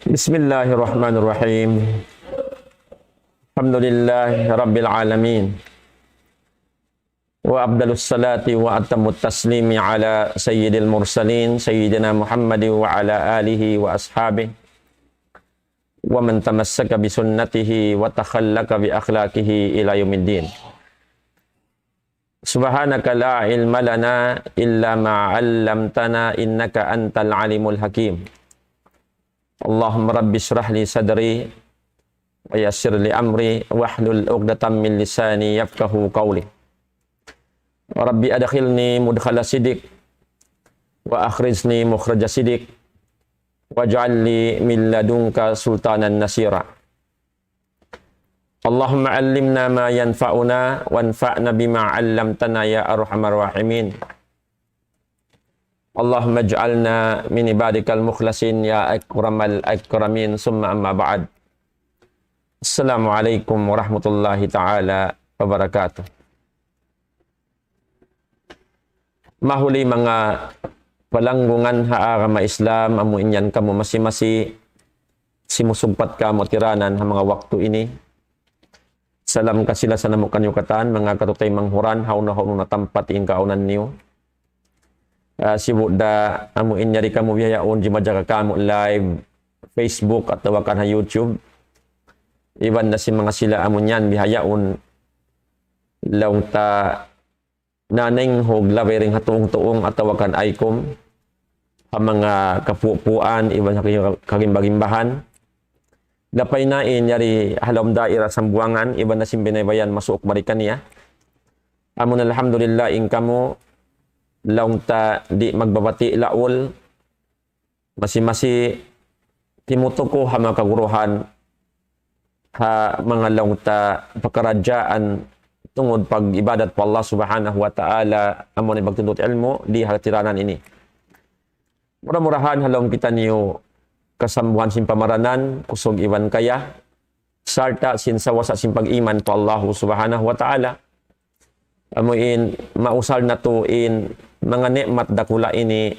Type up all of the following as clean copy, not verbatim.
Bismillahirrahmanirrahim. Alhamdulillahi Rabbil Alamin. Wa abdalus salati wa atamut taslimi ala sayyidil mursalin sayyidina Muhammadi wa ala alihi wa ashabihi wa man tamassaka bi sunnatihi wa takhallaka bi akhlaqihi ila yaumiddin. Subhanaka la ilma lana illa ma 'allamtana innaka antal alimul hakim. Allahumma rabbi syrah li sadri wa yassir li amri wahlul 'uqdatam min lisani yafqahu qawli. Wa rabbi adkhilni mudkhala sidik wa akhrijni mukhraja sidik waj'al li min ladunka sultanan nasira. Allahumma 'allimna ma yanfa'una wanfa'na bima 'allamtana ya arhamar rahimin. Allahumma ij'alna min ibadikal mukhlasin ya akramal akramin summa amma ba'd. Assalamualaikum warahmatullahi ta'ala wabarakatuh. Mahuli mga palanggungan haarama Islam amu inyan kamu masih-masih simusugpat ka mo tiranan ha mga waktu ini. Salam kasila sa namukan yukatan mga katutay manghuran hauna-hauna na tampat in kaunan niyo. Sibuk da amu inyari kamu biyayaon di majaga kamu live Facebook atau wakan ha YouTube. Iban na si mga sila amu nyan bihayaon laung ta naneng hog labering hatuong-tuong atau wakan aikom ha mga kapupuan iban sa kagimbahan. Dapay na inyari halom daira sambuangan iban na simbinaybayan masuok marikan niya. Amun alhamdulillah in kamu laung ta di magbabati laul masih-masih timutuko ha mga kaguruhan ha mga laung ta pakarajaan tungod pag ibadat pa Allah subhanahu wa ta'ala amon ibagtundot ilmu di hatiranan ini. Murah-murahan halong kita niyo kasambuhan sin pamaranan kusog iwan kaya sarta sin sawasa sin pag-iman pa Allah subhanahu wa ta'ala. Amuin mausal na to in mga nikmat dakula ini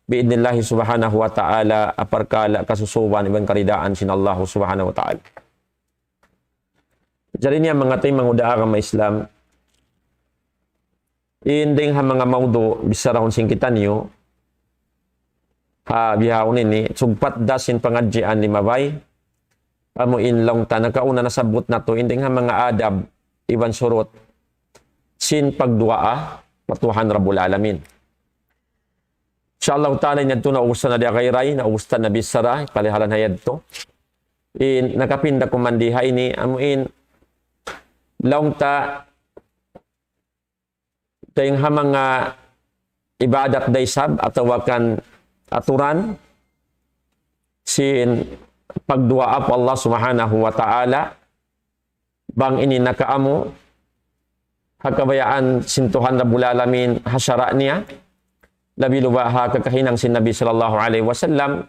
biidnillahi subhanahu wa ta'ala aparkala kasusuban ibang karidaan sin Allah subhanahu wa ta'ala. Jadi niya mga tayo mga udaarang ma Islam inding ha mga maudo bisarahon sing kita niyo ha bihawon ini sugpat dasin pangadjian limabay amuin lang ta nakauna nasabot na to inding ha mga adab iban surot sin pagduaa patuhan Rabbul Alamin. Insyaallah ta'ala ngadto na ugusta na di akairay, na ugusta na bisara, palihalan hayad to. Nakapinda ko mandiha ini, amuin, laung ta, tayong mga ibadat daysab, atau wakan aturan, sin pagduaa po Allah subhanahu wa ta'ala, bang ini nakaamu, hakabayaan sintuhan Rabbul Alamin hasyara niya labi lubaha kakahinang sin Nabi sallallahu alaihi wasallam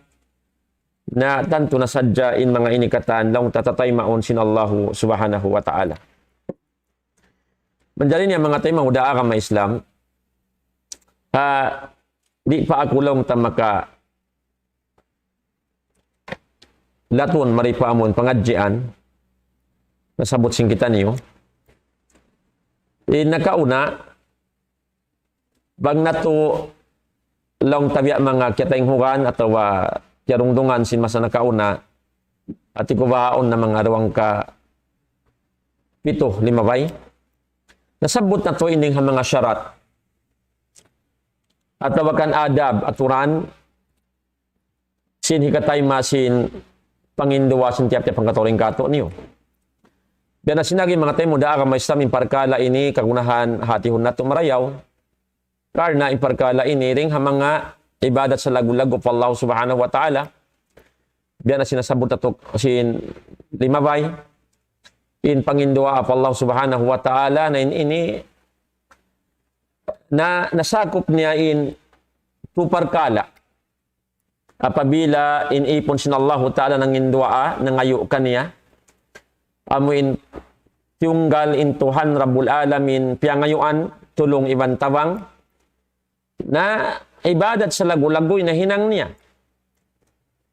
na tanto na sadyain mga inikatan laung tatatay maon sin Allah subhanahu wa ta'ala. Manjali niya mga tayo mga udaara ma Islam di pa ako laung tamaka laton maripaamon pangadjian nasabot sing kita niyo nakauna bang nato long tabiya mga kitayng hugan atau tiarungdungan sin masa nakauna at ikubahaon na mga rawang ka 7-5 nasabot na to ining mga syarat at tawakan adab aturan sin hikatay masin panginduwa sin tiap-tiap pangkatoring kato niyo. Dan sinagi mga tayo muda ka may Islam imparkala ini kagunahan hatihon na marayaw. Karena imparkala ini ring ha mga ibadat sa lagu-lagu pa Allah subhanahu wa ta'ala. Biya na sinasabot na to sin limabay. In pangindua pa Allah subhanahu wa ta'ala na ini na nasakop niya in tuparkala. Apabila inipon sin Allah ta'ala ng indua nangayo kaniya. Amuin tunggal in Tuhan Rabbul Alamin piyangayuan tulong iban tawang na ibadat sa lagu-lagoy na hinang niya.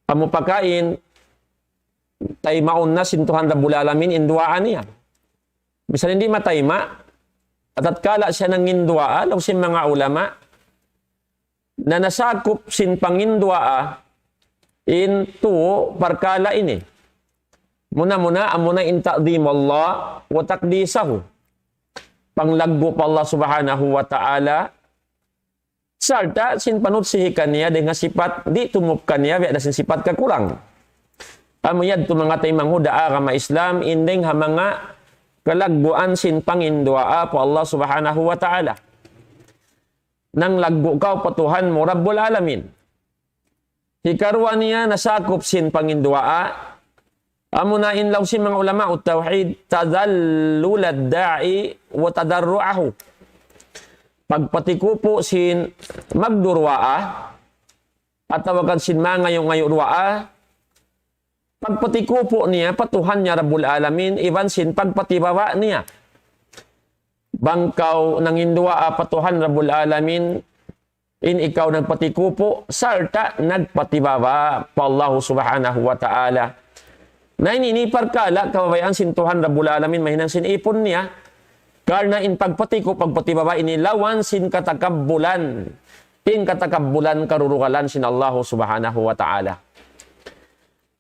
Amo pakain, tay maun na sintuhan Rabbul Alamin, induaan niya. Bisan hindi matayma, at kala siya ng indua, law sin mga ulama, na nasakop sin pangindua, into parkala ini. Muna-muna, amuna in ta'dim Allah, wa takdisahu. Panglagbo pa Allah subhanahu wa ta'ala, sarta sin panutsihikan niya, dengan sifat, di tumupkan niya, biya sin sifat kakurang. Amuyad to mga taymang huda agama Islam, indeng ha mga kalagbuan sin pangindua po Allah subhanahu wa ta'ala. Nang lagbo ka patuhan mo Rabbul Alamin. Hikarwa niya nasakop sin pangindua, amunain law sin mga ulama o tawhid, tadallulad da'i wa tadarru'ahu. Pagpatikupo sin magdurwaa, at tawagan sin mga ngayon ruwaa, pagpatikupo niya, patuhan niya Rabbul Alamin, iwan sin pagpatibawa niya. Bangkaw ng indua, patuhan Rabbul Alamin, in ikaw nagpatikupo, sarta nagpatibawa pa Allah subhanahu wa ta'ala. Na ininipar kala, kawabayan sintuhan Rabbul Alamin, mahinang sinipon niya, karna in pagpatiko, pagpatibawa, inilawan sin katakabbulan, in katakabbulan karurukalan sin Allah subhanahu wa ta'ala.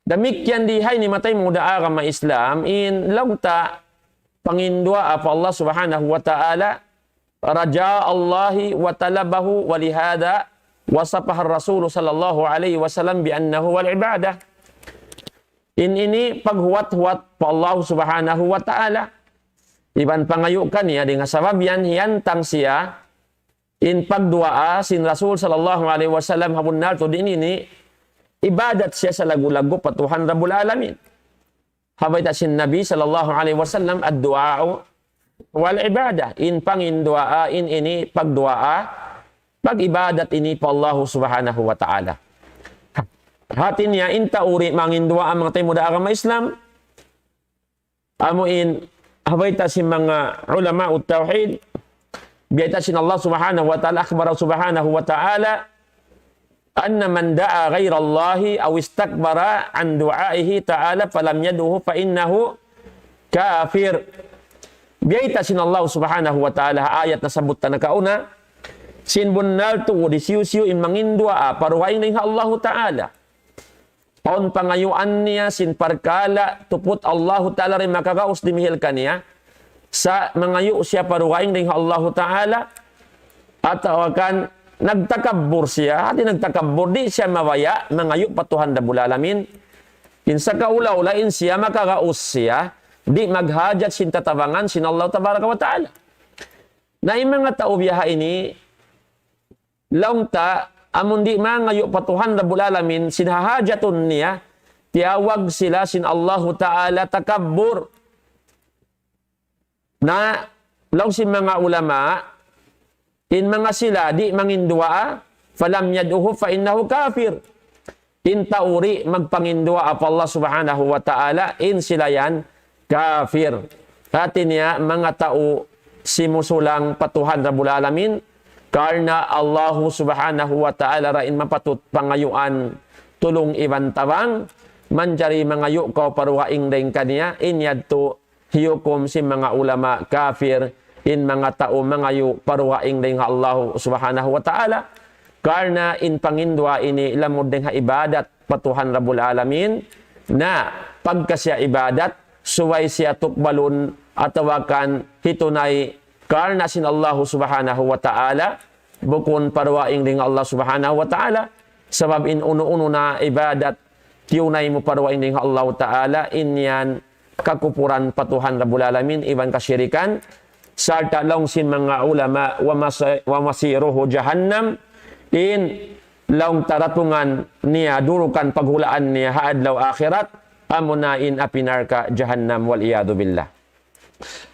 Damikyan dihay ni matay muda agama Islam in lawta pangindua apa Allah subhanahu wa ta'ala raja Allahi wa talabahu wa lihada wasapah Rasul sallallahu alaihi wasallam bi annahu wal ibadah. In ini paghuwat-huwat pa Allah subhanahu wa ta'ala. Iban pangayukan niya dengan sabab yan hiyantang siya in pagduaa sin Rasul sallallahu alaihi wasallam habun narto din ini ibadat siya sa lagu-lagu patuhan Rabbul Alamin. Habay ta sin Nabi sallallahu alaihi wasallam ad-du'a wal ibadah. In pangindua in ini pagduaa, pag-ibadat ini pa Allah subhanahu wa ta'ala. Hati niya in tauri mangindua ang mga tayo muda agama Islam. Amuin habay ta sin mga ulama ut tauhid. Biyata sin Allah subhanahu wa ta'ala akhbara subhanahu wa ta'ala anna man da'a ghairallahi aw istakbara an du'aihi ta'ala falam yaduhu fa innahu kafir. Biyaita sin Allah subhanahu wa ta'ala ayat na sabut na kauna sin bunnal tu disiu-siu in mangindua paruwain ning Allah ta'ala. Paun pangayuan niya sin parkala tuput Allah ta'ala rin makagaus dimihil kaniya sa mangayu siya paruwain ning Allah ta'ala at awakan nagtakabbur siya, hati nagtakabbur, di siya mawaya, mangayo patuhan Rabbul Alamin. Insa kaula-ulain siya, makagaus siya, di maghajat sin tatabangan sin Allah tabaraka wa ta'ala. Na yung mga tao biyaha ini, launta, amun di mangayo patuhan Rabbul Alamin, sinhahajatun niya, tiawag sila sin Allah ta'ala takabbur. Na, law sin mga ulama, in mga sila di mangindua falam yad'uhu fa innahu kafir. In tauri magpangindua apa Allah subhanahu wa ta'ala in sila yan kafir. Hati niya mga tao simusulang patuhan Rabbul Alamin karna Allah subhanahu wa ta'ala rain mapatut pangayuan tulong iban tabang manjari mangayu kau paruhaing deng kaniya in yadto hiyukum si mga ulama kafir. In mga tao mangayo paruwaing ding Allah subhanahu wa ta'ala karna in pangindwa ini lamod ding ibadat patuhan Rabbul Alamin na pagkasya ibadat suway siya tukbalun atawakan hitunay karna sin Allah subhanahu wa ta'ala bukun paruwaing ding Allah subhanahu wa ta'ala sabab in uno-uno na ibadat tiyunay mo paruwaing ding Allah ta'ala in yan kakupuran patuhan Rabbul Alamin iban kasyirikan sarta long sin mga ulama wa masiruhu jahannam in long taratungan niya durukan paghulaan niya haadlaw akhirat amunain apinarka jahannam wal iyadu billah.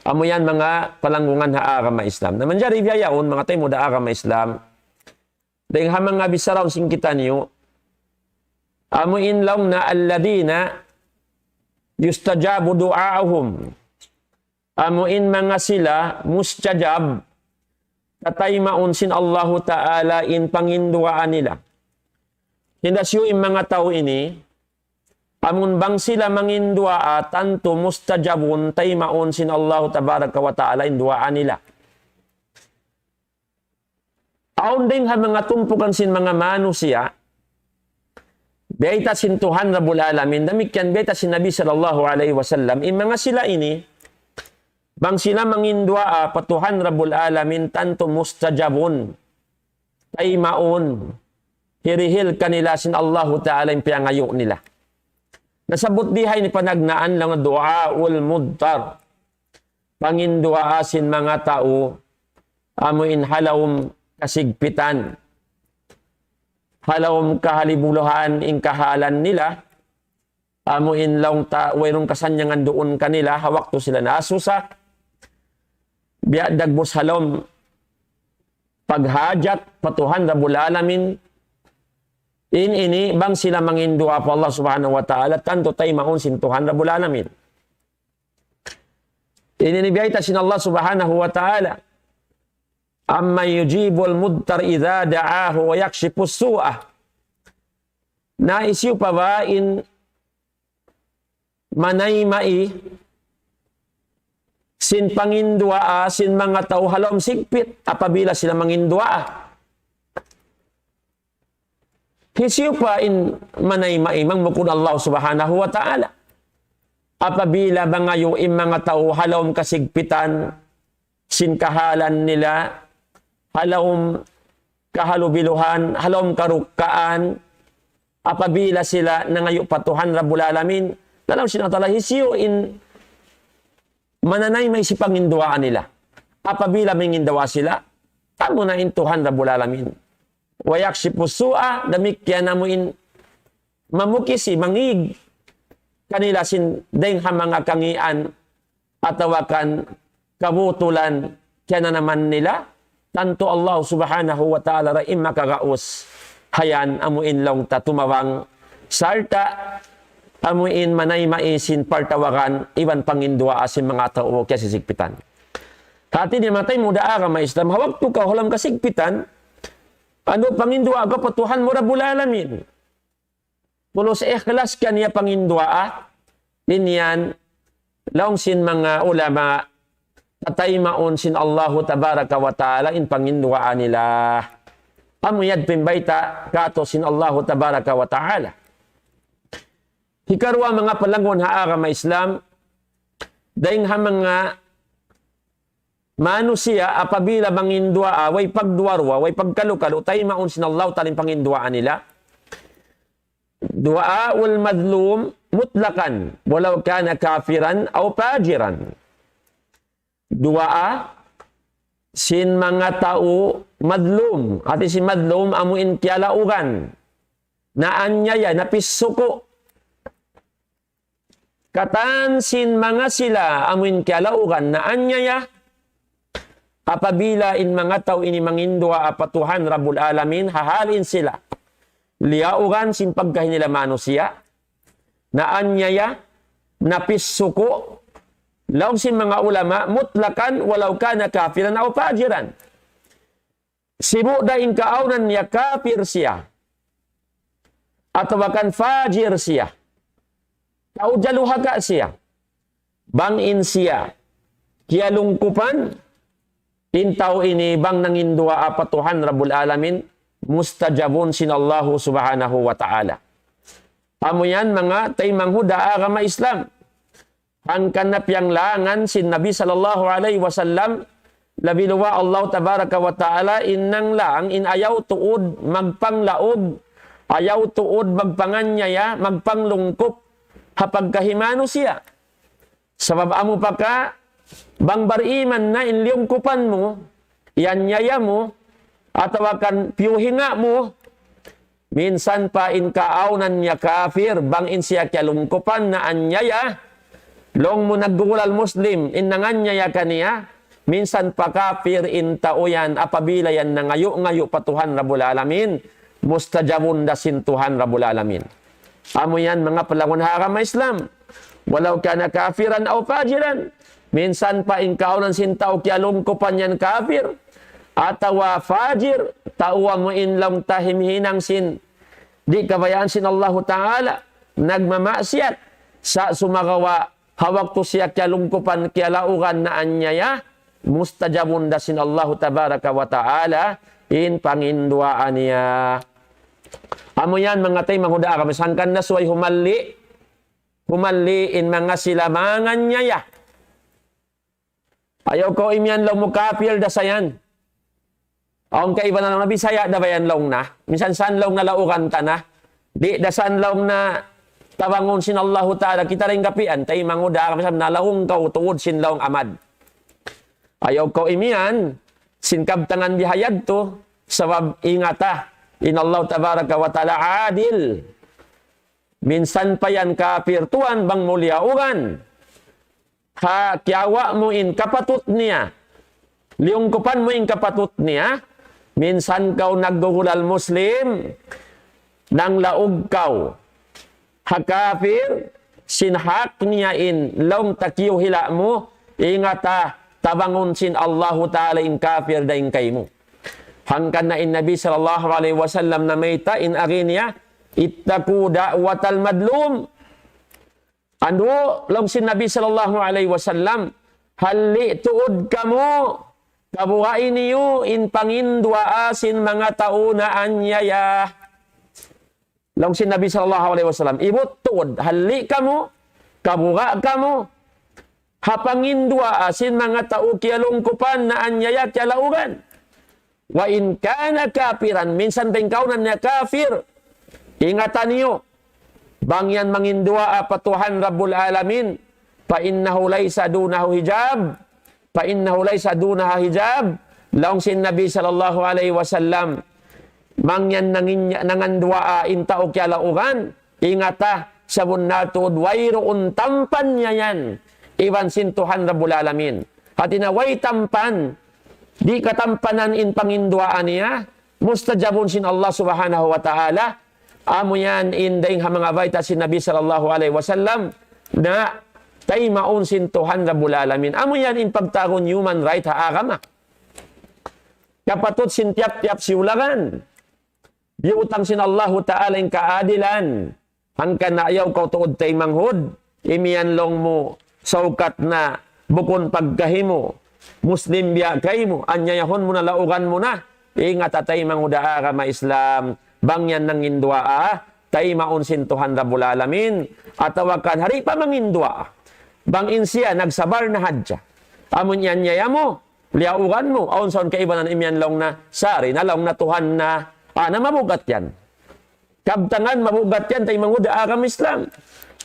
Amo yan mga palanggungan ha agama Islam. Naman jari biyayaon mga tayo muda agama Islam. Dahil ha mga bisaraw singkitan niyo amuin long na alladina yustajabu du'ahum. Amuin mga sila mustajab tatay maunsin Allahu ta'ala in panginduaan nila. Hindasyo yung mga tao ini Amun bang sila mangin duaa, tanto mustajabun tay maun sin Allah tabaraka wa ta'ala in duaa nila. Aun ding ha mga tumpukan sin mga manusia, beita sin Tuhan Rabbul Alamin, demikian beita sin Nabi sallallahu alaihi wasallam, in mga sila ini, bang sila mangin duaa, patuhan Rabbul Alamin, tanto mustajabun tay maun, hirihil kanila sin Allah ta'ala in piyangayo nila. Nasabot dihay ni panagnaan lang duaul mudtar. Pangindua sin mga tao amuin halawom kasigpitan. Halawom kahalibuluhan in kahalan nila. Amuin lang wayrong kasanyangan doon kanila hawak to sila na asusa. Biya dagbos halom paghajat patuhan Rabbul Alamin. Ini bang sila mangindua pa Allah subhanahu wa ta'ala tanto tay maun sin Tuhan Rabbul Alamin. Ini nibiyayta sin Allah subhanahu wa ta'ala. Amma yujibul mudtar idha da'ahu wa yakshipus su'ah. Naisiw pa ba in manay-mai sin pangindua sin mga tao halom sigpit apabila sila mangindua. Hisiw pa in manay-mai mangmukod Allah subhanahu wa ta'ala. Apabila bangayo in mga tao halom kasigpitan sin kahalan nila, halom kahalubiluhan, halom karukkaan, apabila sila nangayo patuhan Rabbul Alamin, lalaw sinatala hisiw in mananay may si panginduaan nila. Apabila mangindawa sila, tamo na in Tuhan Rabbul Alamin. Wayak si pusua, damikyan na mo in mamukisi, mangig, kanila sin deng ha mga kangian, atawakan kabutulan, kaya na naman nila, tanto Allah subhanahu wa ta'ala ra'im makagaos, hayan amuin lang tatumawang sarta, amuin manay maisin partawakan, iwan pangindua asin mga tao kaya sisigpitan. Hati ni matay mo daara may Islam, hawag to ka, hulam kasigpitan, ano pangindua ka patuhan mo Rabbul Alamin. Pulos ikhlas ka niya pangindua, linyan, laong sin mga ulama, tatay maun sin Allahu tabaraka wa ta'ala in pangindua nila. Amuyad pimbayta kato sin Allahu tabaraka wa ta'ala. Hikarwa mga palangon haara may Islam, dahing ha mga manusia apabila mangindua way pagduarwa way pagkalukalu tay maun sin Allah talim panginduaan nila. Duaul madlum mutlakan walau kana kafiran aw fajiran. Dua sin mga tao madlum at si madlum amuin kialaugan na anyaya na pisuko. Katan sin mga sila amuin kialaugan na anyaya apabila in mga tao ini mangindua apatuhan Rabbul Alamin, hahalin sila. Liaugan sin pagkahin nila manusia, na anyaya, na pisuko, laong sin mga ulama, mutlakan walau kana kafiran o fajiran. Sibu da in kaaunan niya kafir siya, atawakan fajir siya, tao jaluhaka siya, bangin siya, kialungkupan, intaw ini bang nangindua apatuhan Rabbul Alamin, mustajabun sin Allahu subhanahu wa ta'ala. Amo yan mga taymang huda agama Islam. Hangkan na piyang langan sin Nabi sallallahu alaihi wasallam, labiluwa Allah tabaraka wa ta'ala, innang lang in ayaw tuod magpanglaod, ayaw tuod magpanganyaya, magpanglungkop, hapag kahimano siya. Sabab amo pa ka, bang bariman na inliyong kupan mo, yanyaya mo, atawakan piyuhinga mo, minsan pa in kaaunan niya kafir, bang in siya kialungkupan na anyaya, long mo naggulal Muslim, in nanganyaya kaniya, minsan pa kafir in tauyan, apabila yan na ngayo patuhan Rabbul Alamin, mustajabun dasin Tuhan Rabbul Alamin. Amo yan mga palangon haram Islam, walau kana kafiran o fajiran, minsan pa in kaunan sin tao kialungkupan yan kafir, atawa fajir, tawa mo in lam tahimhinang sin, di kabayaan sin Allah Ta'ala, nagmamaksiat sa sumagawa hawak to siya kya lungkupan kya laugan na anyaya mustajabun dasin Allah tabaraka wa ta'ala in panginduaan niya. Amo yan mga tay manghuda kami sangkan na suway humali in mga silamangan niya ya. Ayaw ko imyan long mo kapil da sayan. Aong kaiba na lang nabisaya da bayan long na. Minsan san long na laugan ta na. Di da san long na tabangon sin Allahu Ta'ala. Kita rin kapian. Tay manguda kami sa nalaong kau tuod sin long amad. Ayaw ko imyan. Sinkabtangan bihayad to. Sabab ingata. In Allah Tabaraka wa Ta'ala adil. Minsan pa yan kapir tuan bang muliaugan. Ha kiawa mo in kapatut niya. Liungkupan mo in kapatut niya. Minsan kau naggugulal Muslim, nang laog kau. Hakafir, sinhak niya in, long takiyo hila mo, ingata, tabangon sin Allahu Ta'ala in kafir da in kay mo. Hangkan na in Nabi sallallahu alaihi wasallam na mayta in arinya, ittaku da'watal madlum. Ando, long sin Nabi sallallahu alaihi wasallam, hali tuod kamo, kabuhain niyo in pangindua sin mga tauna anyaya. Long sin Nabi sallallahu alaihi wasallam, ibut tuod, hali kamo, kabuha kamo, hapangindua sin mga tau kialungkupan na anyaya kialaugan. Wa in kana kafiran, minsan bengkaunan niya kafir, ingatan niyo, bangyan mangindua apatuhan Rabbul Alamin, fa innahu laysa dunahu hijab, fa innahu laysa dunaha hijab. Laong sin Nabi sallallahu alaihi wasallam mangyan nangandua inta o kyalaugan ingata sabun natud wayroon tampan niya yan iwan sin Tuhan Rabbul Alamin. Hatina way tampan di katampanan in panginduaan niya mustajabun sin Allah subhanahu wa ta'ala. Amo yan inding mga baita sin Nabi sallallahu alaihi wasallam na tay maun sin Tuhan Rabbul Alamin. Amo yan in pagtagon human right haagama. Kapatut sin tiap-tiap siulagan. Di utang sin Allahu Ta'ala in kaadilan. Hangkan na ayaw kau tuod tay manghud. Imiyan long mo saukat na bukon pagkahimo. Muslim biya kay mo. Anyayahon mo na laugan mo na. Ingat atay manghuda agama Islam. Bangyan ng indua tay maun sin Tuhan Rabbul Alamin. Atawakan hari pa mangindua. Bang insiya, nagsabar na hadya. Amon yan niya mo, liaugan mo, aon saon kaibanan imyan long na, sari na long na Tuhan na, na mabugat yan. Kabtangan, mabugat yan, tay manguda agam Islam.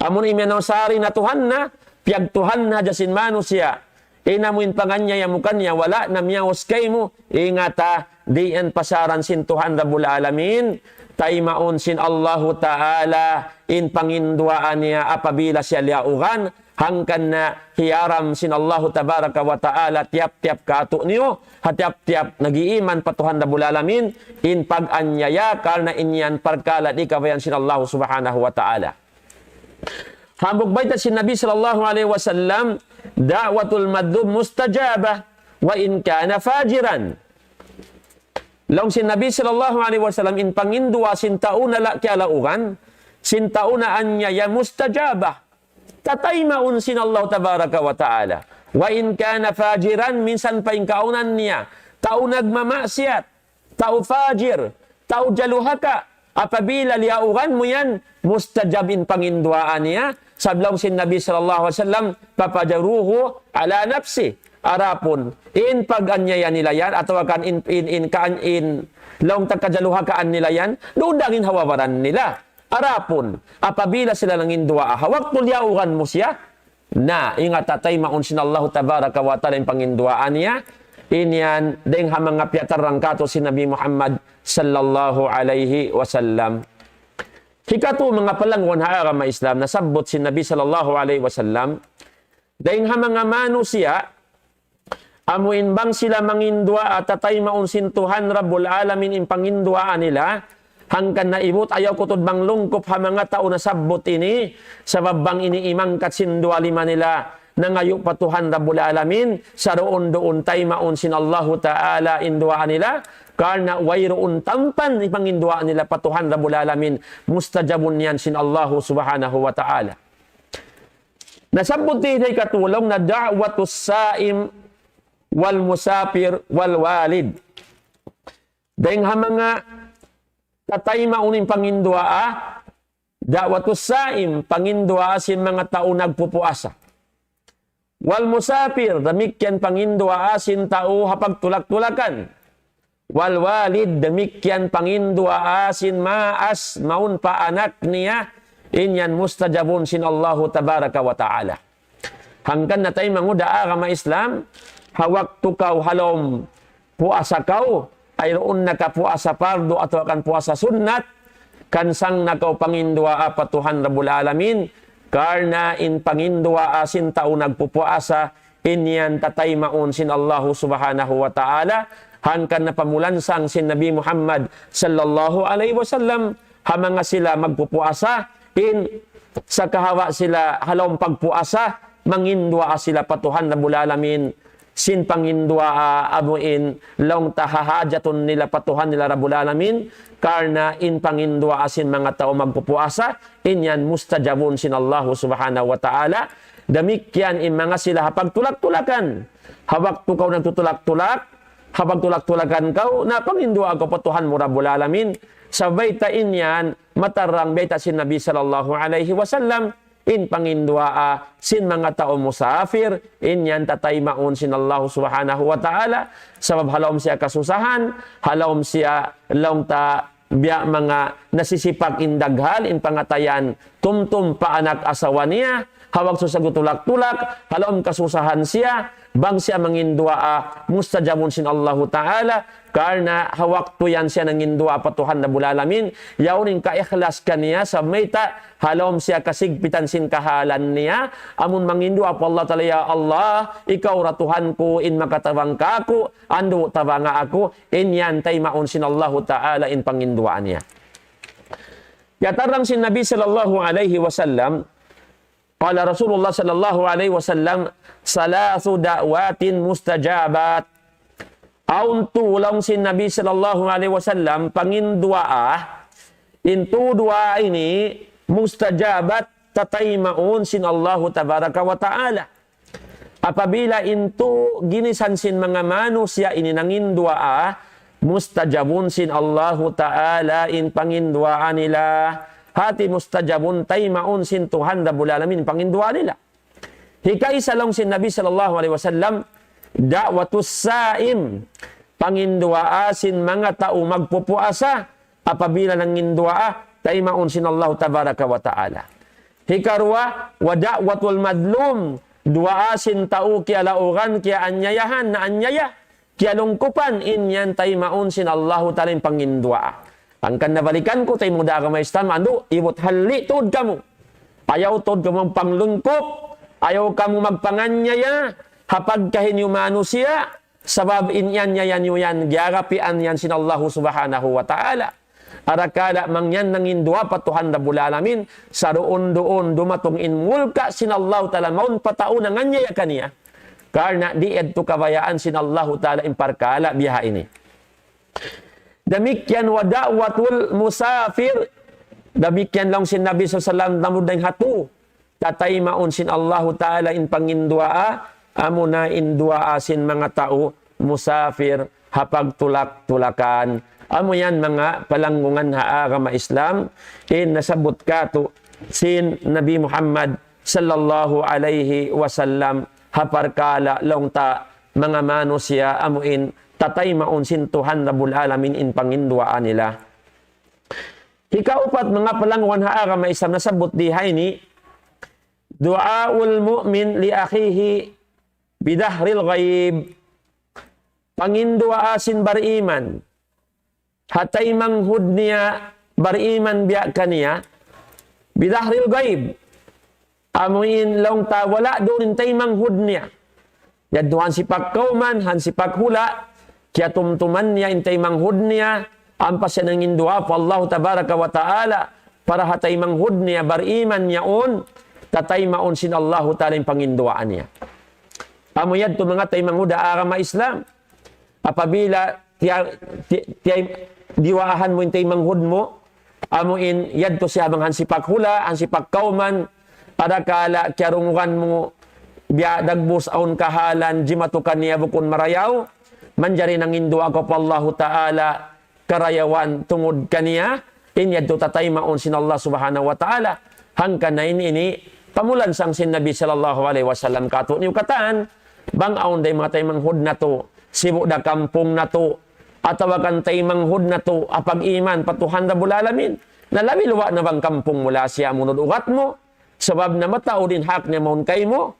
Amon imyan ang sari na Tuhan na, piyag Tuhan na jasin mano siya. Inamuin panganya yamukan niya, wala na miyawos kay mo. Ingata, di yan pasaran sin Tuhan Rabbul Alamin. Tay maun sin Allahu Ta'ala, in panginduaan niya, apabila siya liaugan, hangkan na hiyaram sin Allahu Tabaraka wa Ta'ala, tiap-tiap kato niyo, hatiap-tiap nagiiman patuhan Rabbul Alamin, in pag-anyaya, karna inyan parkala, di kabayan sin Allahu Subhanahu wa Ta'ala. Hambog baita sin Nabi sallallahu alaihi wasallam, da'watul madlub mustajabah, wa in kana fajiran. Long sin Nabi sallallahu alaihi wasallam, in pangindua sin tauna la kialaugan, sin tauna anyaya mustajabah. Tatay maun sin Allah Tabaraka wa Ta'ala. Wa in kana fajiran, minsan pa kaunan niya, tao nagmamaksiat, tao fajir, tao jaluhaka, apabila liaugan mo yan, mustajabin panginduaan niya, sablong sin Nabi sallallahu alaihi wasallam, papajaruhu ala nafsi, arapon, in pag-anyaya nila yan, atau kan in long tagkajaluhakaan nila yan, dudangin hawawaran nila. Arapon, apabila sila nangindua, hawak tulyaugan mo siya, na ingat tatay maun sin Allah Tabaraka wa Ta'ala yung panginduaan niya, inyan, deng mga piyatarang kato si Nabi Muhammad sallallahu alaihi wasallam. Hikatu mga palangwan haagama Islam, nasabot si Nabi sallallahu alaihi wasallam, deng mga manusia, amuin bang sila mangindua at tatay maun sin Tuhan Rabbul Alamin yung panginduaan nila, hangkan na ibut ayaw kutod bang lungkop ha mga tao na sabot ini sa babang ini imangkat sindua lima nila na ngayon patuhan Rabbul Alamin sa roon doon tay maun sin Allahu Ta'ala induaan nila karena wayroon tampan ipangindua nila patuhan Rabbul Alamin mustajabun yan sin Allahu subhanahu wa ta'ala. Nasabot din ay katulong na da'watus saim wal musafir wal walid. Dahil mga tatay mauning pangindua da'watus saim pangindua sin mga tao nagpupuasa. Wal musafir damikyan pangindua sin tao hapag tulak-tulakan. Wal walid damikyan pangindua sin maas maun pa anak niya inyan mustajabun sin Allahu tabaraka wa ta'ala. Hangkan na tayo manguda agama Islam hawak tukaw halom puasa kau ay roon nakapuasa pardo atau akan puasa sunnat kansang nakaw pangindua patuhan Rabbul Alamin karna in pangindua sin tao nagpupuasa inyan tatay maun sin Allahu subhanahu wa ta'ala hangkan na pamulansang sin Nabi Muhammad sallallahu alaihi wasallam hamanga sila magpupuasa in sa kahawa sila halom pagpuasa mangindua sila patuhan Rabbul Alamin sin pangindua amuin long tahahajatun nila patuhan nila Rabbul Alamin karna in pangindua sin mga tao magpupuasa inyan mustajabun sin Allahu subhanahu wa ta'ala damikyan in mga sila hapag tulak-tulakan hawak tukaw nagtutulak-tulak habang tulak-tulakan kau na pangindua ko patuhan mo Rabbul Alamin sabay ta inyan matarang beta sin Nabi sallallahu alaihi wasallam in pangindua sin mga tao musafir inyan tatay maun sin Allah subhanahu wa ta'ala sabab halom siya kasusahan halom siya long ta biya mga nasisipak indaghal in pangatayan tumtum pa anak asawa niya hawag susagot tulak-tulak halom kasusahan siya bang siya mangindua mustajabun sin Allahu ta'ala karena hawak tu yan siya nangindua patuhan Rabbul Alamin yaunin ka-ikhlas kaniya sa mayta halom siya kasigpitan sin kahalan niya amun mangindua pa Allah ta'ala ya Allah ikaw ratuhan ko in makatabang kako ando tabanga ako in yan tay maun sin Allahu ta'ala in panginduaan niya. Yatarang sin Nabi sallallahu alaihi wasallam qala Rasulullah sallallahu alaihi wasallam salasu da'watin mustajabat aun tulong sin Nabi sallallahu alaihi wasallam pangindua intu dua ini mustajabat tatay maun sin Allahu tabaraka wa ta'ala apabila intu ginisan sin mga manusia ini nangindua mustajabun sin Allahu ta'ala in pangindua nila hati mustajabun tay maun sin Tuhan Rabbul Alamin pangindua nila. Hikay salong sin Nabi sallallahu alaihi wasallam da'watus saim pangindua sin mga tao magpupuasa apabila nangindua tay maun sin Allah tabaraka wa ta'ala. Hikarwa wa da'watul madlum dua sin tao kia lauran kia anyayahan na anyaya kia lungkupan inyan tay maun sin Allah ta'ala pangindua. Angkan nabalikan ko tay muda agama Islam ando iwot hali tod kamu. Ayaw tod kamu panglungkop, ayaw kamu magpanganyaya hapag kahinyo manusia sabab inyan yayan yan gyarapian yan sin Allah subhanahu wa ta'ala. Arakala mangyan nangindua patuhan Rabbul Alamin sa doon dumatong inmulka sin Allah ta'ala maun patao na nganyaya kaniya. Karena di edto kabayaan sin Allah ta'ala imparkala biha ini. Demikian wa da'watul musafir demikian lang sin Nabi sallallahu namud dang hatu tatay maun sin Allah ta'ala in pangindua amuna indua sin mga tao musafir hapag tulak-tulakan amo yan mga palanggungan ha agama Islam in nasabot ka to sin Nabi Muhammad sallallahu alaihi wasallam haparkala long ta mga manusia amuin tatay maun sin Tuhan Rabbul Alamin in pangindua nila. Ikaupat mga palangwan ha agama Islam nasabot dihay ni du'aul mu'min li akhihi bidahril ghaib pangindua sin bariman hatay manghud niya bariman biya kaniya bidahril ghaib amuin long ta wala doon tay manghud niya yaduhan si pagkauman han si paghula kaya tumtuman niya intay manghud niya ampas siya nangindua pa Allah tabaraka wa ta'ala para hatay manghud niya bariman niya on tatay maon sin Allah ta'ala yung panginduaan niya. Amuyad to mga tay manghuda agama Islam apabila diwaahan mo intay manghud mo, amuin yadto siya bang hansipak hula, hansipak kauman, adakala kyarungan mo, biya dagbus aun kahalan, jimatukan niya bukun marayaw, manjari nang indo ako pa Allah Ta'ala, karayawan tungod kaniya, inyadto tatay maun sin Allah Subhanahu wa Ta'ala, hangkan na ini, pamulan sang sin Nabi sallallahu alaihi wasallam kato niyo kataan, bang aun day mga tay manghud na to, sibu da kampung na to, atawakan tay manghud na to, apag iman, patuhan da bulalamin, nalabi luwa na bang kampung mula siya munod ugat mo, sabab na matao din hak niya maun kay mo,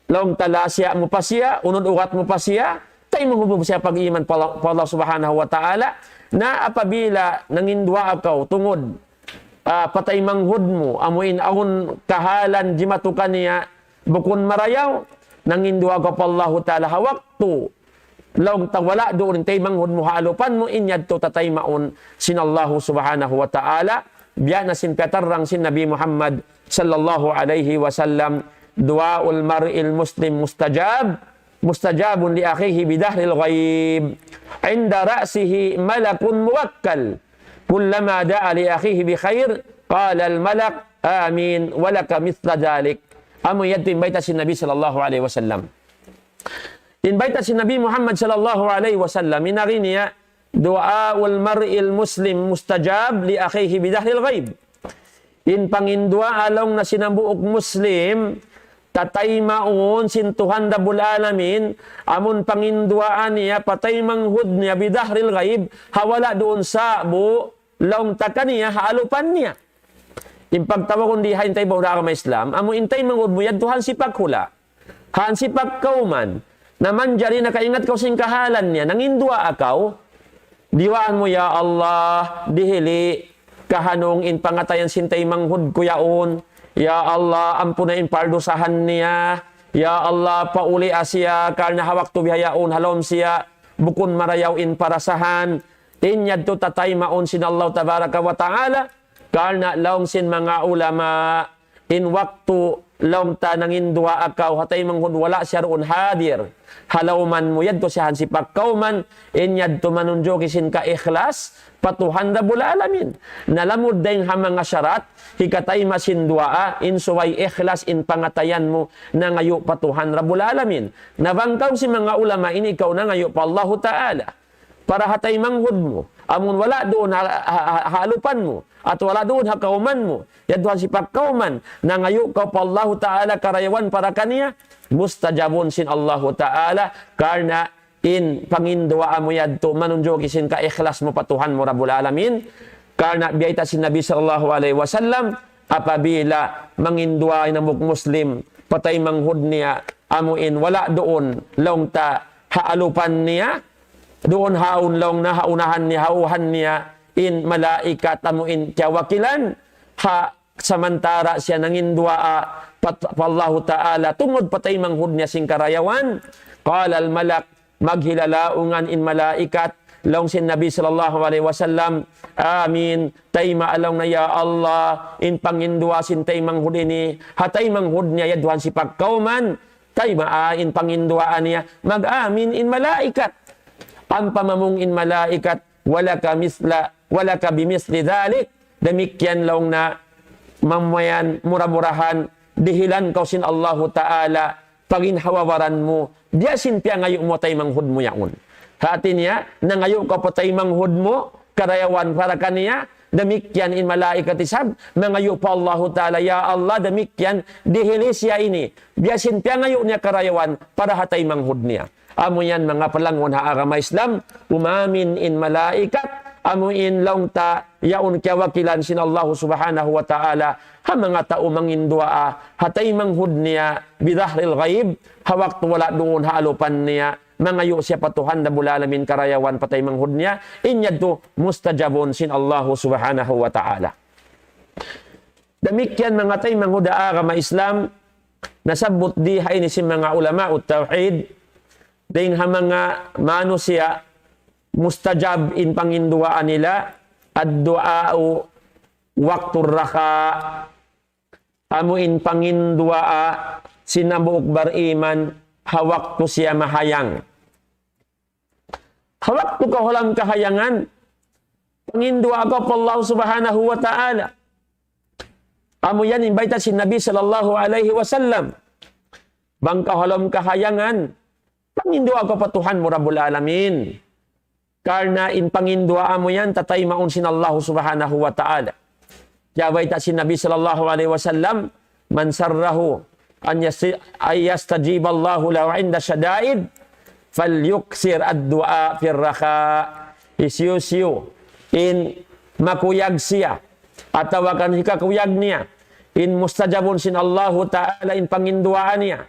long tala siya mo pa siya, unod ugat mo pa siya, tay manghud mo siya pag iman pa Allah Subhanahu wa Ta'ala, na apabila nangindwa akaw tungod, patay manghud mo, amuin ahon kahalan, jimatukan niya, bukun marayaw, nangindwa ka pa Allah Ta'ala hawaktu, long tawala doon, tay manghud mo halupan mo, inyad to tatay maun, sinallahu Subhanahu wa Ta'ala, biya na sin Petarang sin Nabi Muhammad, sallallahu alaihi wasallam, du'aul mar'il muslim mustajabun li akhihi bidahril ghaib, inda ra'sihi malakun muwakkal, kullama da'a li akhihi bi khair, qala al malak, amin, walaka mithla dhalik. Amo yadto imbayta si Nabi sallallahu alaihi wasallam. Imbayta si Nabi Muhammad sallallahu alaihi wasallam, inari niya, du'aul mar'il muslim mustajab li akhihi bidahril ghaib. In pangindua along na sinambuok muslim, tatay maun sintuhan da bulalamin, amun panginduaan niya, patay manghud niya bidahril ghaib, hawala doon sa bu, long takan niya, haalupan niya. Impagtawa kundi hintay bawda ka may Islam, amun intay manghud mo yan, tuhan sipak hula, han sipak kauman, naman jari nakaingat kau sing kahalan niya, nangindua akaw, diwaan mo ya Allah, dihili, kahanong in pangatayan sintay manghud kuyaon, ya Allah ampunain pardosahan niya, ya Allah pauli asya karna hawak tu bihayaon halom siya bukun marayaw in parasahan, inyad to tatay maun sin Allah tabaraka wa ta'ala karna laong sin mga ulama in waktu laong ta nangindua akaw hatay manghud wala siya roon hadir halawman mo yad to siya hansipak kauman inyad to manunjoki sin ka ikhlas patuhan da bulalamin. Nalamod dayng hamang syarat, hikatay masindua, in suway ikhlas in pangatayan mo na ngayo patuhan ra bulalamin. Nabangkaw si mga ulama, ini ikaw na ngayo pa Allah Ta'ala. Para hatay manghud mo, amun wala doon halupan mo, at wala doon hakauman mo, yadwan si pagkauman, na ngayo ka pa Allah Ta'ala karayawan para kaniya, mustajabun sin Allah Ta'ala, karna in pangindua mo yadto manunjoki sin ka ikhlas mo patuhan mo rabbul alamin karena biyaita sin Nabi sallallahu alaihi wasallam apabila mangindua na muslim patay manghud niya amuin wala doon long ta haalupan niya doon haun long na haunahan niya hauhan niya in malaikat amuin kawakilan ha samantara siya nangindua Allah Ta'ala tungod patay manghud niya sing karayawan qala al malak maghilalaungan in malaikat long sin Nabi sallallahu alaihi wasallam amin tay maalong na ya Allah in pangindua sin tay manghud ini hatay manghud niya yadwan si pagkauman tay maain panginduaan niya mag-amin in malaikat ang pamamong in malaikat wala ka bimisli dhalik damikyan long na mamayan murah-murahan dihilan kau sin Allah Ta'ala paginhawawaran mo, diya sinpya ngayon mo tay manghud mo yaon. Hati niya, na ngayon ka po tay manghud mo, karayawan para kaniya, damikyan in malaikat isab, ngayon pa Allah Ta'ala, ya Allah, damikyan, dihili siya ini. Diya sinpya ngayon niya karayawan para hatay manghud niya. Amo yan mga palangon haagama Islam, umamin in malaikat, amuin long ta yaon kawakilan sin Allah Subhanahu wa Ta'ala ha mga tao mangindua hatay manghud niya bidahril ghaib hawak wala doon haalupan niya mangayo siya patuhan da bulalamin karayawan patay manghud niya inyad to mustajabun sin Allah Subhanahu wa Ta'ala. Damikyan mga tay manghud agama Islam nasabot di hay ni si mga ulama ut tauhid ding ha mga manusia mustajab in panginduaan nila ad-du'a'u waktur raka amu in pangindua sinambuok bariman hawak to siya mahayang Hawak tu kau halam kahayangan. Pangindua ako pa Allah subhanahu wa ta'ala. Amo yan imbaita si Nabi sallallahu alaihi wasallam. Bang kau halam kahayangan. Pangindua ako pa Tuhan mo Rabbul Alamin. Karena in pangindua amo yan, tatay maun sin Allah subhanahu wa ta'ala. Kaya baita si Nabi sallallahu alaihi wasallam, man sarrahu an yastajib Allahu lahu inda syada'id, falyuksir ad-du'a firraha. Isyu in makuyag siya, atawakan hikakuyag niya, in mustajabun sin Allahu ta'ala in panginduaan niya.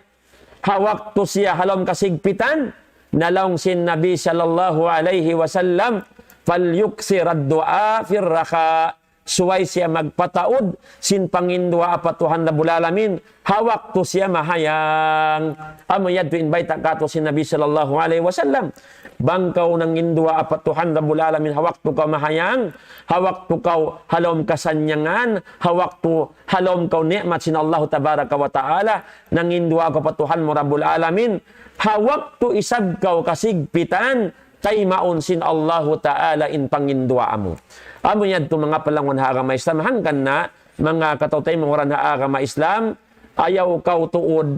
Hawak to siya halom kasigpitan, nalong sin Nabi sallallahu alaihi wasallam, falyuksir ad-du'a firraha. Suway siya magpataod, sin pangindua apatuhan na bulalamin, hawak to siya mahayang. Amo yad to invite kato si Nabi sallallahu alaihi wasallam. Bangkaw ng indua apatuhan na bulalamin, hawak to ka mahayang, hawak to kaw halom kasanyangan, hawak to halom kaw ni'mat sin Allah tabaraka wa ta'ala, ng indua apatuhan mo Rabbul Alamin, hawak to isab kaw kasigpitan, kay maun sin Allahu ta'ala in pangindua amo. Amo yan to mga palangon ha agama Islam, hanggan na mga katautay mga oran ha agama Islam, ayaw kau tuod,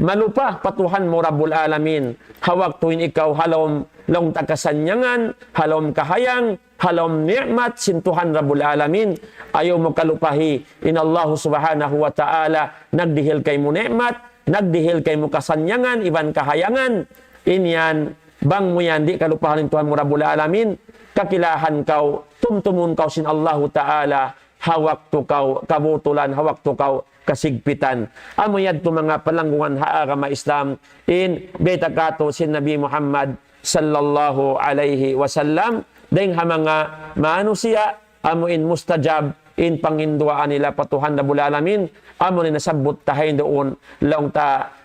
malupa patuhan mo Rabbul Alamin, hawak tuin ikaw halom long takasanyangan, halom kahayang, halom ni'mat, sintuhan Rabbul Alamin, ayaw mo kalupahi in Allahu subhanahu wa ta'ala, nagdihil kay mo ni'mat, nagdihil kay mo kasanyangan, iban kahayangan, inyan, bang mo yan, di kalupahan ng Tuhan mo Rabbul Alamin, kakilahan kau, tumtumun kau sin Allahu ta'ala, hawak to kau, kabutulan, hawak to kau, kasigpitan. Amo yan to mga palanggungan haagama Islam, in beta kato sin Nabi Muhammad sallallahu alaihi wasallam, dahil ha mga manusia, amo in mustajab, in panginduaan nila patuhan Rabbul Alamin, amo ni nasabot tahayin doon, lang ta,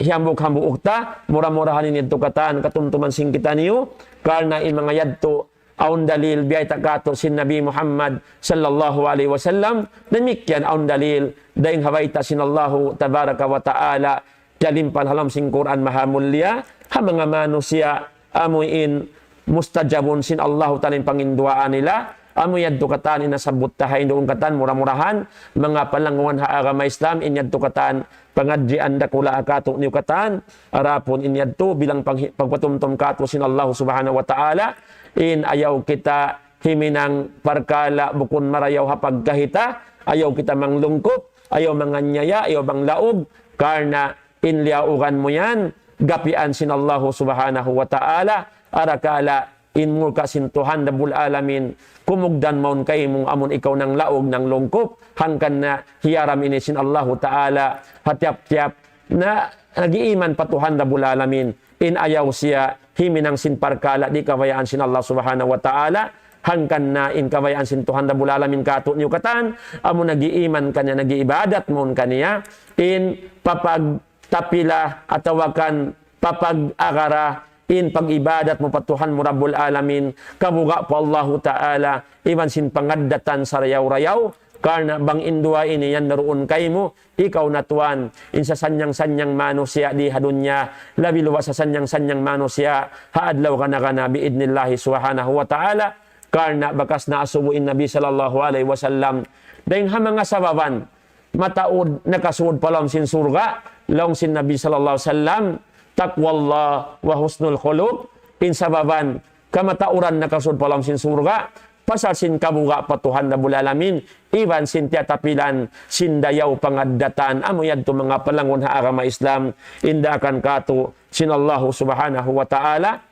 hiyambog-hambog ta, mura-murahan nito kataan, katumtuman sing kita niyo, karna in mga yadto, aun dalil biyay takato sin Nabi Muhammad sallallahu alaihi wasallam, namikyan aun dalil, dahing hawaita sin Allahu tabaraka wa ta'ala, jalimpan halam sing Quran mahamulya, ha mga manusia, amuin mustajabun sin Allahu ta'ala panginduaan nila, amo yadto katan inasabot tahay doon katan mura-murahan mga palanguan ha agama Islam inyadto katan pangadjian dakula akato niyo katan arapon inyadto bilang pagpatumtom kato sin Allah subhanahu wa ta'ala in ayaw kita himinang parkala bukun marayaw hapag kahita, ayaw kita manglungkop, ayaw manganyaya, ayaw bang laog, karna inliaugan mo yan, gapian sin Allah subhanahu wa ta'ala, arakala in mo kasintuhan Rabbul Alamin, kumugdan maun kay mong amon ikaw ng laog ng lungkop, hangkan na hiyaram inisin Allahu ta'ala, hatiap-tiap na nagiiman patuhan Rabbul Alamin, in ayaw siya himinang sinparkala, di kawayaan sin Allah subhanahu wa ta'ala, hangkan na in kawayaan sin Tuhan Rabbul Alamin kato niyo katan, amo nagiiman kanya, nagiibadat maun kaniya, in papagtapila atawakan papag-agara, in pag-ibadat mo patuhan mo Rabbul Alamin, kabuga po Allahu ta'ala, iban sin pangaddatan sa rayaw-rayaw, karna bang indua ini yan naroon kay mo, ikaw natuan, in sa sanyang-sanyang manusia di hadunya, labi luwa sa sanyang-sanyang manusia, haadlaw ka na biidnillahi subhanahu wa ta'ala, karna bakas na asubuin Nabi sallallahu alaihi wasallam, dahil ha mga sababan, mataod nakasuod palam sin surga, long sin Nabi sallallahu alaihi wasallam, taqwallah wa husnul khuluq, pinsababan kamatauran nakasud palam sin surga, pasal sin kabuga patuhan Rabbul Alamin, iban sin tiatapilan sin dayaw pangaddatan, amo yadto mga palangon ha agama Islam, indakan kato sin Allah subhanahu wa ta'ala,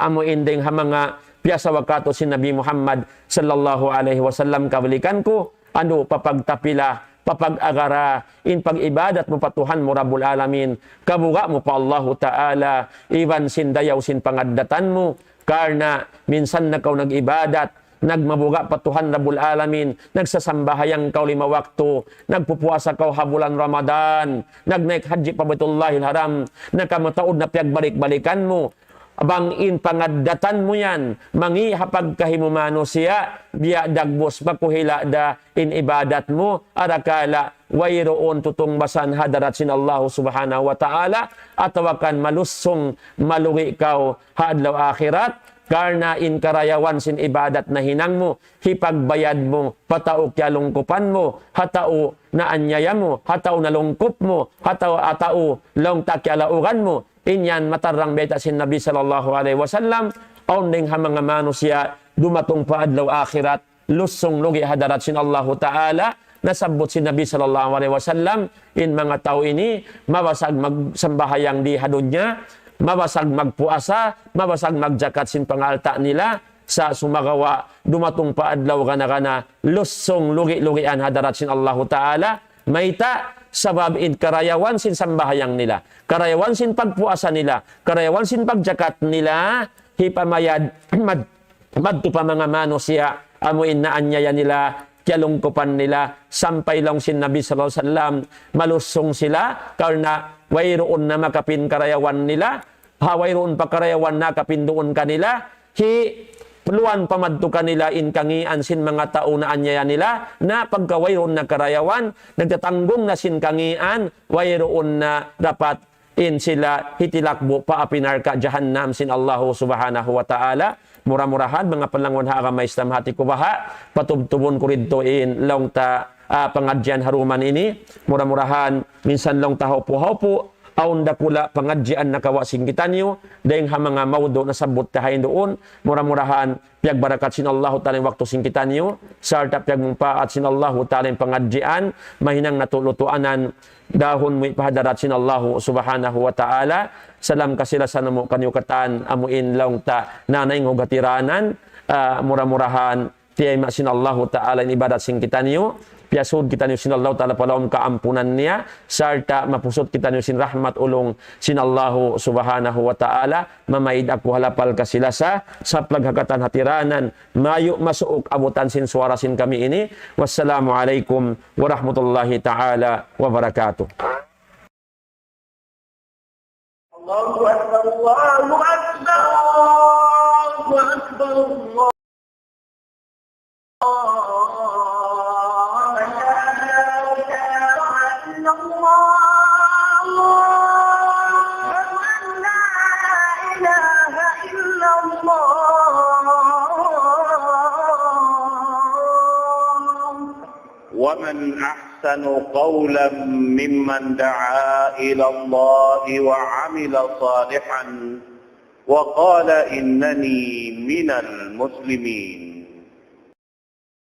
amo indeng ha mga piyasa wakato sin Nabi Muhammad sallallahu alaihi wasallam, kawalikan ko, ano papagtapila, papag-agara, in pag-ibadat mo patuhan mo Rabbul Alamin, kabuga mo pa Allahu ta'ala, iban sin dayaw sin pangaddatan mo, karna minsan na kau nag-ibadat, nagmabuga patuhan Rabbul Alamin, nagsasambahayang kau 5 wakto, nagpupuasa kau habulan Ramadan, nagnaik haji pa Baitullahil Haram, nakamataod na piagbalik-balikan mo, bangin pangadatan mo yan, mangi hapag kahimumano siya, biya dagbos pakuhila da in ibadat mo, arakala wayroon tutong basan hadarat sin Allah subhanahu wa ta'ala, atawakan malusong malungi ikaw hadlaw akhirat, karna in karayawan sin ibadat na hinang mo, hipagbayad mo, patao kya lungkupan mo, hatao na anyaya mo, hatao na lungkup mo, hatao atao long takya laugan mo, inyan matarang beta sin Nabi sallallahu alaihi wasallam, aunding ha mga manusia, dumatong paadlaw akhirat, lusong lugi hadarat sin Allah ta'ala, nasabot si Nabi sallallahu alaihi wasallam, in mga tao ini, mawasag magsambahayang di hadunya, mabasag magpuasa, mabasag magjakat sin pangalta nila, sa sumagawa, dumatong paadlaw kana lusong lugi-lugian hadarat sin Allah ta'ala, maita, sabab in karayawan sin sambahayang nila, karayawan sin pagpuasa nila, karayawan sin pagjakat nila, hipamayad, madto pa mga manusia, amuin na anyaya nila, kyalungkupan nila, sampay lang sin Nabi sallallahu alaihi wasallam, malusong sila, karna wayroon na makapin karayawan nila, wayroon pa karayawan na kapindoon kanila, peluan pamadto kanila in kangian sin mga tao na anyaya nila, na pagka wayroon na karayawan, nagtatanggong na sin kangian, wayroon na dapat in sila hitilakbo paapinarka jahannam sin Allah subhanahu wa ta'ala. Mura-murahan mga palangon ha may Islam hati ko baha, patubtubon ko rito in long ta pangadyan haruman ini, mura-murahan minsan long ta haupo-haupo, aun dakula pangadyan nakawasing kitanyo, dahil ha mga maudo na sabot tahayin doon, mura-murahan piag barakat sin Allah ta'ala waktu singkitan nyo, sarta piag mumpaat sin Allah ta'ala pangadyan, mahinang natulutuanan, dahon mo ipahadarat sin Allah subhanahu wa ta'ala, salam kasila sa namo kanyo katan, amuin lang ta nanay ng hugatiranan, mura-murahan, tiyay masin Allah ta'ala in ibadat singkitan nyo, piyasud kita niyo sin Allah ta'ala palawam kaampunan niya, sarta mapusot kita niyo sin rahmat ulong sin Allah subhanahu wa ta'ala, mamaid ako halapal kasila sa plaghagatan hatiranan, mayo masuok abutan sin suara sin kami ini. Wassalamu alaikum warahmatullahi ta'ala wabarakatuh. Allahu Akbar, Allahu Akbar, Allahu Akbar, Allah. ومن أحسن قولا ممن دعا إلى الله وعمل صالحا وقال إنني من المسلمين.